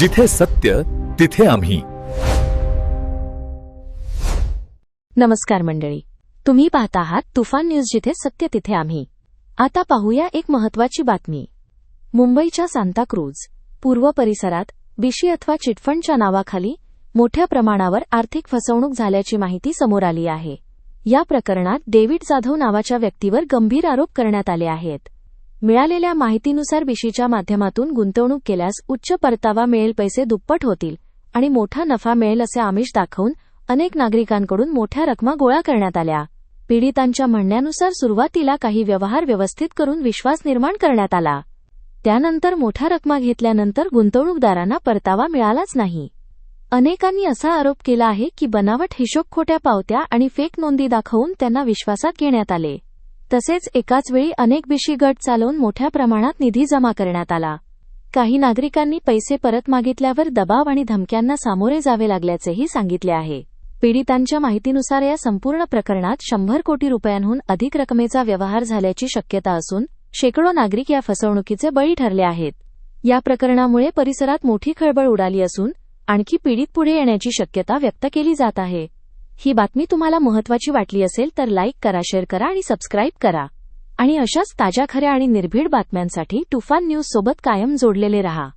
जिथे सत्य तिथे आम्ही. नमस्कार मंडळी, तुम्ही पाहता आहात तुफान न्यूज, जिथे सत्य तिथे आम्ही. आता पाहूया एक महत्त्वाची बातमी. मुंबईच्या सांताक्रूझ पूर्व परिसरात बिशी अथवा चिटफंडच्या नावाखाली मोठ्या प्रमाणावर आर्थिक फसवणूक झाल्याची माहिती समोर आली आहे. या प्रकरणात डेव्हिड जाधव नावाच्या व्यक्तीवर गंभीर आरोप करण्यात आले आहेत. मिळालेल्या माहितीनुसार बिशीच्या माध्यमातून गुंतवणूक केल्यास उच्च परतावा मिळेल, पैसे दुप्पट होतील आणि मोठा नफा मिळेल असे आमिष दाखवून अनेक नागरिकांकडून मोठ्या रकमा गोळा करण्यात आल्या. पीडितांच्या म्हणण्यानुसार सुरुवातीला काही व्यवहार व्यवस्थित करून विश्वास निर्माण करण्यात आला. त्यानंतर मोठ्या रकमा घेतल्यानंतर गुंतवणूकदारांना परतावा मिळालाच नाही. अनेकांनी असा आरोप केला आहे की बनावट हिशोब, खोट्या पावत्या आणि फेक नोंदी दाखवून त्यांना विश्वासात घेण्यात आले. तसेच एकाच वेळी अनेक बिशी गट चालवून मोठ्या प्रमाणात निधी जमा करण्यात आला. काही नागरिकांनी पैसे परत मागितल्यावर दबाव आणि धमक्यांना सामोरे जावे लागल्याचेही सांगितले आहे. पीडितांच्या माहितीनुसार या संपूर्ण प्रकरणात 100 कोटी रुपयांहून अधिक रकमेचा व्यवहार झाल्याची शक्यता असून शेकडो नागरिक या फसवणुकीचे बळी ठरले आहेत. या प्रकरणामुळे परिसरात मोठी खळबळ उडाली असून आणखी पीडित पुढे येण्याची शक्यता व्यक्त केली जात आहे. ही बातमी तुम्हाला महत्त्वाची वाटली असेल तर लाईक करा, शेअर करा आणि सबस्क्राईब करा. आणि अशाच ताज्या, खऱ्या आणि निर्भीड बातम्यांसाठी तुफान न्यूज सोबत कायम जोडलेले रहा.